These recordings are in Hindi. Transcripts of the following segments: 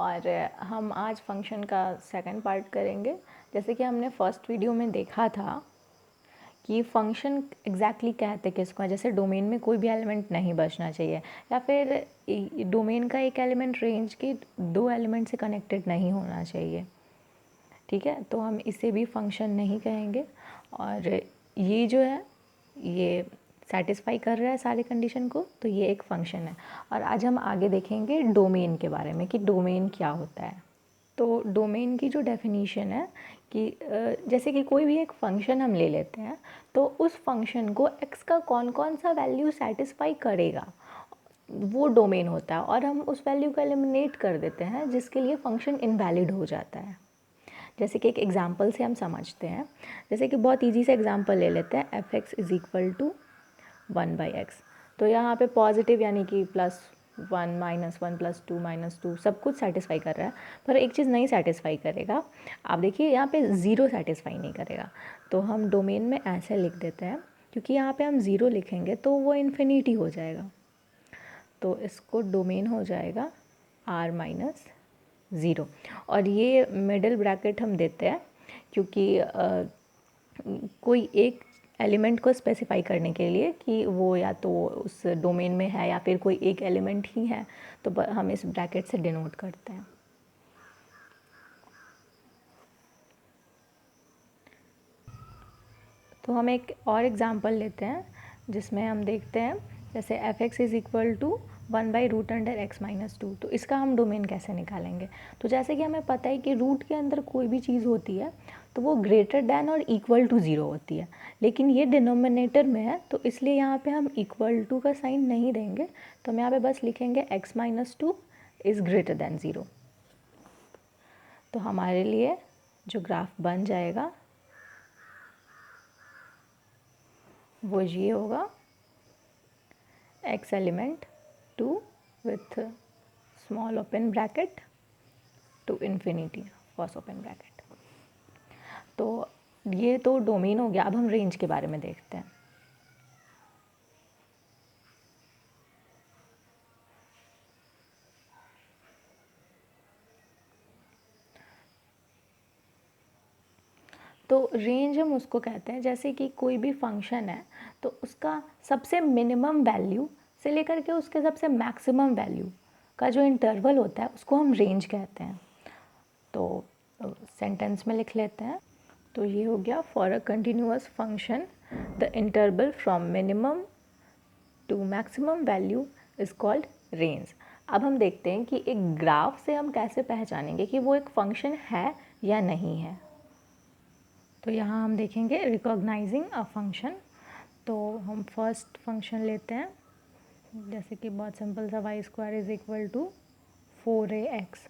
और हम आज फंक्शन का सेकंड पार्ट करेंगे। जैसे कि हमने फर्स्ट वीडियो में देखा था कि फंक्शन एग्जैक्टली कहते किसको है। जैसे डोमेन में कोई भी एलिमेंट नहीं बचना चाहिए, या फिर डोमेन का एक एलिमेंट रेंज के दो एलिमेंट से कनेक्टेड नहीं होना चाहिए। ठीक है, तो हम इसे भी फंक्शन नहीं कहेंगे। और ये जो है ये सेटिस्फाई कर रहा है सारे कंडीशन को, तो ये एक फंक्शन है। और आज हम आगे देखेंगे डोमेन के बारे में कि डोमेन क्या होता है। तो डोमेन की जो डेफिनीशन है कि जैसे कि कोई भी एक फंक्शन हम ले लेते हैं, तो उस फंक्शन को x का कौन कौन सा वैल्यू सेटिस्फाई करेगा वो डोमेन होता है। और हम उस वैल्यू को एलिमिनेट कर देते हैं, जिसके लिए फंक्शन इनवैलिड हो जाता है। जैसे कि एक एग्जांपल से हम समझते हैं। जैसे कि बहुत इजी से एग्जांपल ले लेते हैं, f(x) is equal to 1/x। तो यहाँ पे पॉजिटिव यानी कि +1 -1 +2 -2 सब कुछ सेटिस्फाई कर रहा है, पर एक चीज़ नहीं सेटिस्फाई करेगा। आप देखिए यहाँ पे ज़ीरो सेटिस्फाई नहीं करेगा, तो हम डोमेन में ऐसे लिख देते हैं, क्योंकि यहाँ पे हम ज़ीरो लिखेंगे तो वो इन्फिनिटी हो जाएगा। तो इसको डोमेन हो जाएगा R-0। और ये मिडिल ब्रैकेट हम देते हैं क्योंकि कोई एक एलिमेंट को स्पेसिफाई करने के लिए कि वो या तो उस डोमेन में है या फिर कोई एक एलिमेंट ही है, तो हम इस ब्रैकेट से डिनोट करते हैं। तो हम एक और एग्जांपल लेते हैं जिसमें हम देखते हैं, जैसे f(x) is equal to 1/√x-2। तो इसका हम डोमेन कैसे निकालेंगे। तो जैसे कि हमें पता है कि रूट के अंदर कोई भी चीज़ होती है तो वो ग्रेटर देन और इक्वल टू 0 होती है, लेकिन ये डिनोमिनेटर में है, तो इसलिए यहाँ पे हम इक्वल टू का साइन नहीं देंगे। तो हम यहाँ पे बस लिखेंगे x-2 इज़ ग्रेटर देन 0। तो हमारे लिए जो ग्राफ बन जाएगा वो ये होगा, x element 2 with small open bracket to infinity first open bracket. तो ये तो डोमेन हो गया। अब हम रेंज के बारे में देखते हैं। तो रेंज हम उसको कहते हैं, जैसे कि कोई भी फंक्शन है तो उसका सबसे मिनिमम वैल्यू से लेकर के उसके सबसे मैक्सिमम वैल्यू का जो इंटरवल होता है उसको हम रेंज कहते हैं। तो सेंटेंस में लिख लेते हैं। तो ये हो गया, for a continuous function the interval from minimum to maximum value is called range. अब हम देखते हैं कि एक ग्राफ से हम कैसे पहचानेंगे कि वो एक फंक्शन है या नहीं है। तो यहाँ हम देखेंगे रिकॉग्नाइजिंग अ फंक्शन। तो हम फर्स्ट फंक्शन लेते हैं, जैसे कि बहुत सिंपल सा y² is equal to 4ax।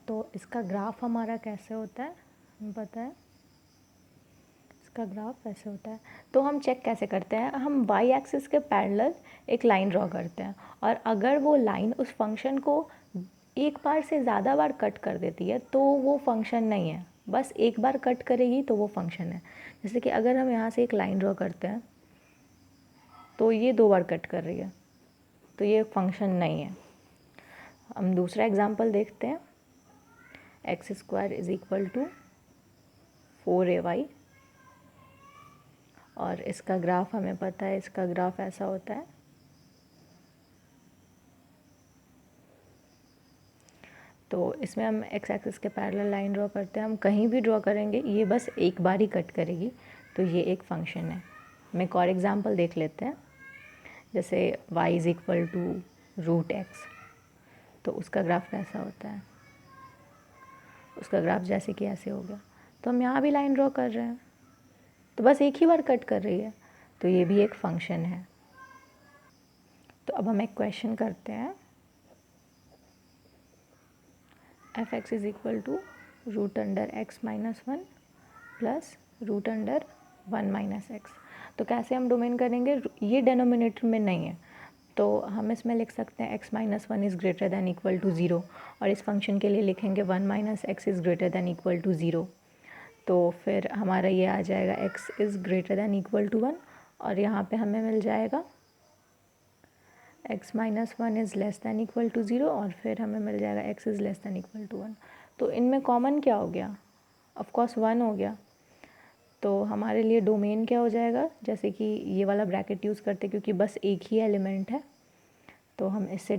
तो इसका ग्राफ हमारा कैसे होता है हमें पता है, इसका ग्राफ ऐसे होता है। तो हम चेक कैसे करते हैं, हम y एक्सिस के पैरेलल एक लाइन ड्रॉ करते हैं, और अगर वो लाइन उस फंक्शन को एक बार से ज़्यादा बार कट कर देती है तो वो फंक्शन नहीं है, बस एक बार कट करेगी तो वो फंक्शन है। जैसे कि अगर हम यहाँ से एक लाइन ड्रॉ करते हैं तो ये 2 बार कट कर रही है, तो ये फंक्शन नहीं है। हम दूसरा एग्जांपल देखते हैं, x² is equal to 4ay, और इसका ग्राफ हमें पता है, इसका ग्राफ ऐसा होता है। तो इसमें हम x एक्सिस के पैरेलल लाइन ड्रॉ करते हैं। हम कहीं भी ड्रॉ करेंगे ये बस एक बार ही कट करेगी, तो ये एक फंक्शन है। हम एक और एग्जांपल देख लेते हैं, जैसे y is equal to √x। तो उसका ग्राफ कैसा होता है, उसका ग्राफ जैसे कि ऐसे हो गया। तो हम यहाँ भी लाइन ड्रॉ कर रहे हैं, तो बस एक ही बार कट कर रही है, तो ये भी एक फंक्शन है। तो अब हम एक क्वेश्चन करते हैं, f(x) is equal to √x-1 plus √1-x। तो कैसे हम डोमेन करेंगे, ये डेनोमिनेटर में नहीं है, तो हम इसमें लिख सकते हैं x-1 is greater than equal to 0, और इस फंक्शन के लिए लिखेंगे 1 - x is greater than equal to 0। तो फिर हमारा ये आ जाएगा x is greater than equal to 1, और यहाँ पे हमें मिल जाएगा x minus one is less than equal to zero और फिर हमें मिल जाएगा x is less than equal to one. तो इनमें कॉमन क्या हो गया? ऑफ कोर्स वन हो गया। तो हमारे लिए डोमेन क्या हो जाएगा? जैसे कि ये वाला ब्रैकेट यूज़ करते क्योंकि बस एक ही एलिमेंट है तो हम इससे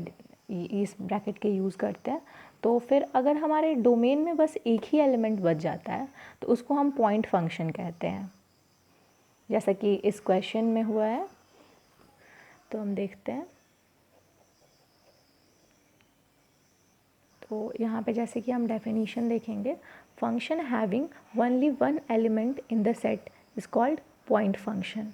इस ब्रैकेट के यूज़ करते हैं। तो फिर अगर हमारे डोमेन में बस एक ही एलिमेंट बच जाता है तो उसको हम पॉइंट फंक्शन कहते हैं, जैसा कि इस क्वेश्चन में हुआ है। तो हम देखते हैं, तो यहाँ पे जैसे कि हम डेफिनेशन देखेंगे, function having only one element in the set is called point function.